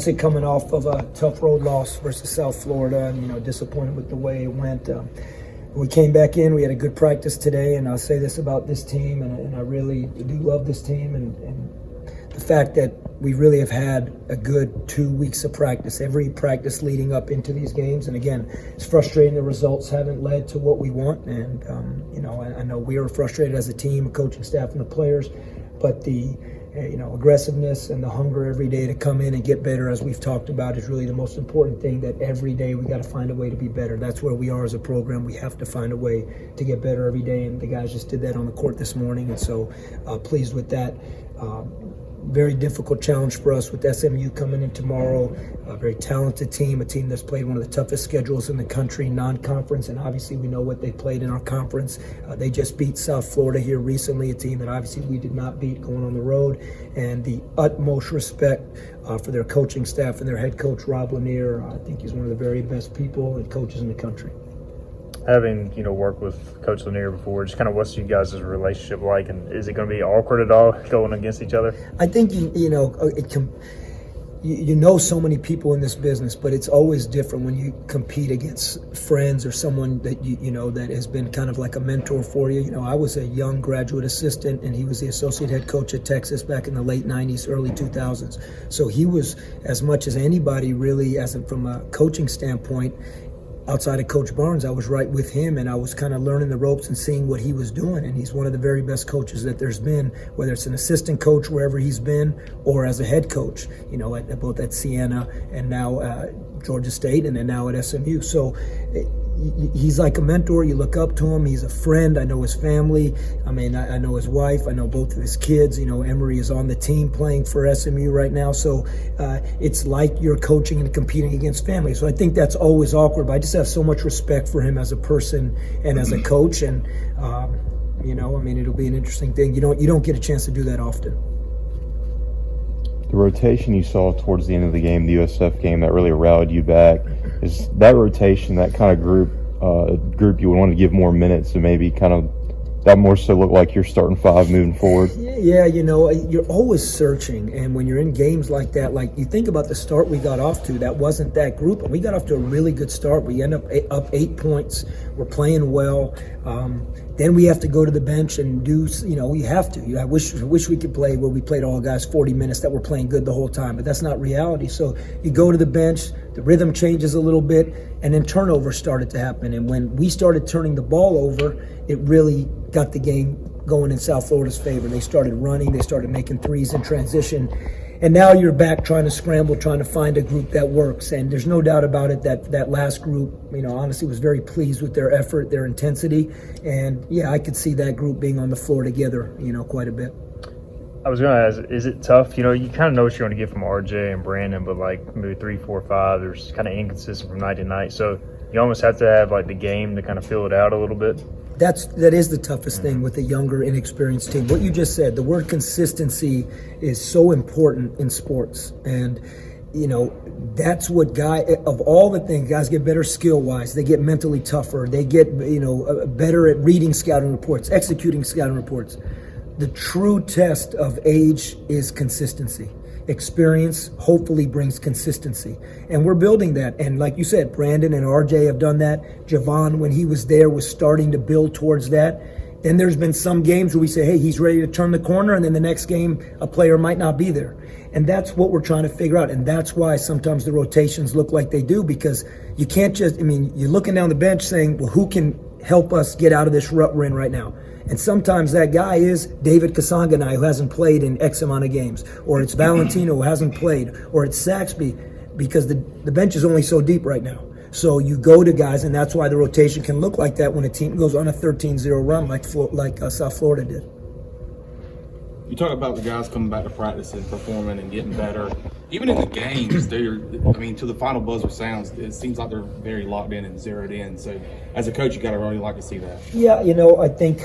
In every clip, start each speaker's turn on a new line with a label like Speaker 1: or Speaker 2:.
Speaker 1: Coming off of a tough road loss versus South Florida, and disappointed with the way it went. We came back in. We had a good practice today, and I'll say this about this team, and I really do love this team, and the fact that we really have had a good 2 weeks of practice, every practice leading up into these games. And again, it's frustrating the results haven't led to what we want, and I know we are frustrated as a team, a coaching staff, and the players, but the aggressiveness and the hunger every day to come in and get better, as we've talked about, is really the most important thing. That every day we got to find a way to be better. That's where we are as a program. We have to find a way to get better every day, and the guys just did that on the court this morning, and so pleased with that. Very difficult challenge for us with SMU coming in tomorrow. A very talented team, a team that's played one of the toughest schedules in the country, non-conference, and obviously we know what they played in our conference. They just beat South Florida here recently, a team that obviously we did not beat going on the road, and the utmost respect for their coaching staff and their head coach, Rob Lanier. I think he's one of the very best people and coaches in the country.
Speaker 2: Having worked with Coach Lanier before, just kind of what's you guys' relationship like, and is it going to be awkward at all going against each other?
Speaker 1: I think so many people in this business, but it's always different when you compete against friends or someone that that has been kind of like a mentor for you. I was a young graduate assistant, and he was the associate head coach at Texas back in the late 90s, early 2000s. So he was, as much as anybody really, from a coaching standpoint, outside of Coach Barnes, I was right with him, and I was kind of learning the ropes and seeing what he was doing. And he's one of the very best coaches that there's been, whether it's an assistant coach wherever he's been or as a head coach, both at Siena and now Georgia State, and then now at SMU. So he's like a mentor. You look up to him. He's a friend. I know his family. I know his wife. I know both of his kids. Emery is on the team playing for SMU right now. So it's like you're coaching and competing against family. So I think that's always awkward, but I just have so much respect for him as a person and as a coach. And, it'll be an interesting thing. You don't get a chance to do that often.
Speaker 3: The rotation you saw towards the end of the game, the USF game, that really rallied you back. Is that rotation, that kind of group you would want to give more minutes and maybe kind of that more so look like you're starting five moving forward?
Speaker 1: Yeah, you're always searching, and when you're in games like that, like you think about the start we got off to, that wasn't that group, and we got off to a really good start. We end up 8 points. We're playing well. Then we have to go to the bench and do, we have to. I wish we could play where we played all guys 40 minutes that were playing good the whole time, but that's not reality. So you go to the bench, the rhythm changes a little bit, and then turnovers started to happen. And when we started turning the ball over, it really got the game going in South Florida's favor. They started running, they started making threes in transition. And now you're back trying to scramble, trying to find a group that works. And there's no doubt about it that last group, honestly was very pleased with their effort, their intensity. And, yeah, I could see that group being on the floor together, quite a bit.
Speaker 2: I was going to ask, is it tough? You kind of know what you're going to get from RJ and Brandon, but like maybe 3, 4, 5, they're kind of inconsistent from night to night. So you almost have to have like the game to kind of fill it out a little bit.
Speaker 1: That is the toughest thing with a younger, inexperienced team. What you just said, the word consistency is so important in sports. And, that's what of all the things, guys get better skill-wise. They get mentally tougher. They get, better at reading scouting reports, executing scouting reports. The true test of age is consistency. Experience hopefully brings consistency, and we're building that. And like you said, Brandon and RJ have done that. Javon, when he was there, was starting to build towards that. Then there's been some games where we say, hey, he's ready to turn the corner, and then the next game a player might not be there. And that's what we're trying to figure out, and that's why sometimes the rotations look like they do, because you can't just, you're looking down the bench saying, well, who can help us get out of this rut we're in right now? And sometimes that guy is David Kasanganai, who hasn't played in X amount of games, or it's Valentino, who hasn't played, or it's Saxby, because the bench is only so deep right now. So you go to guys, and that's why the rotation can look like that when a team goes on a 13-0 run like South Florida did.
Speaker 4: You talk about the guys coming back to practice and performing and getting better. Even in the games, to the final buzzer sounds, it seems like they're very locked in and zeroed in. So as a coach, you got to really like to see that.
Speaker 1: Yeah, I think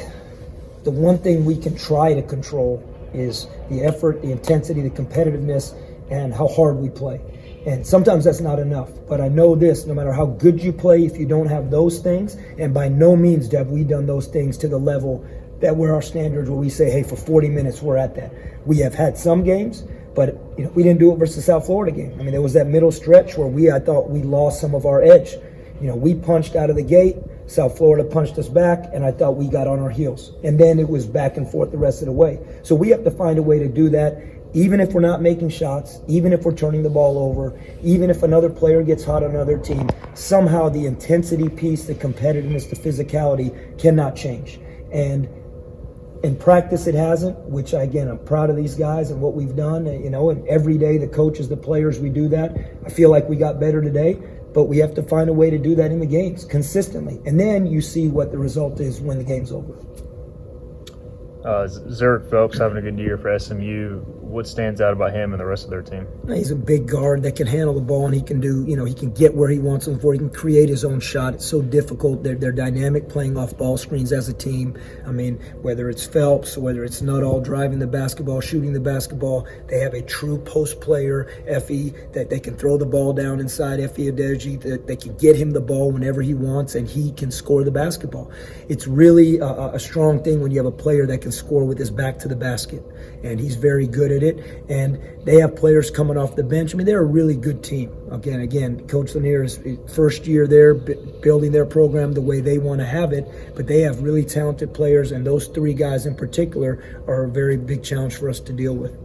Speaker 1: the one thing we can try to control is the effort, the intensity, the competitiveness, and how hard we play. And sometimes that's not enough. But I know this, no matter how good you play, if you don't have those things, and by no means have we done those things to the level that were our standards where we say, hey, for 40 minutes we're at that. We have had some games, But we didn't do it versus the South Florida game. I mean, there was that middle stretch where I thought we lost some of our edge. We punched out of the gate. South Florida punched us back, and I thought we got on our heels. And then it was back and forth the rest of the way. So we have to find a way to do that, even if we're not making shots, even if we're turning the ball over, even if another player gets hot on another team. Somehow the intensity piece, the competitiveness, the physicality cannot change. And in practice, it hasn't, which, again, I'm proud of these guys and what we've done. And every day, the coaches, the players, we do that. I feel like we got better today. But we have to find a way to do that in the games consistently. And then you see what the result is when the game's over.
Speaker 2: Zurich Phelps having a good year for SMU. What stands out about him and the rest of their team?
Speaker 1: He's a big guard that can handle the ball, and he can do, he can get where he wants him for. He can create his own shot. It's so difficult. They're dynamic playing off ball screens as a team. I mean, whether it's Phelps, whether it's Nuttall driving the basketball, shooting the basketball, they have a true post player, Effie, that they can throw the ball down inside Effie Adeji, that they can get him the ball whenever he wants, and he can score the basketball. It's really a strong thing when you have a player that can score with his back to the basket, and he's very good at it. And they have players coming off the bench. I mean, they're a really good team. Again, Coach Lanier's first year there, building their program the way they want to have it, but they have really talented players, and those three guys in particular are a very big challenge for us to deal with.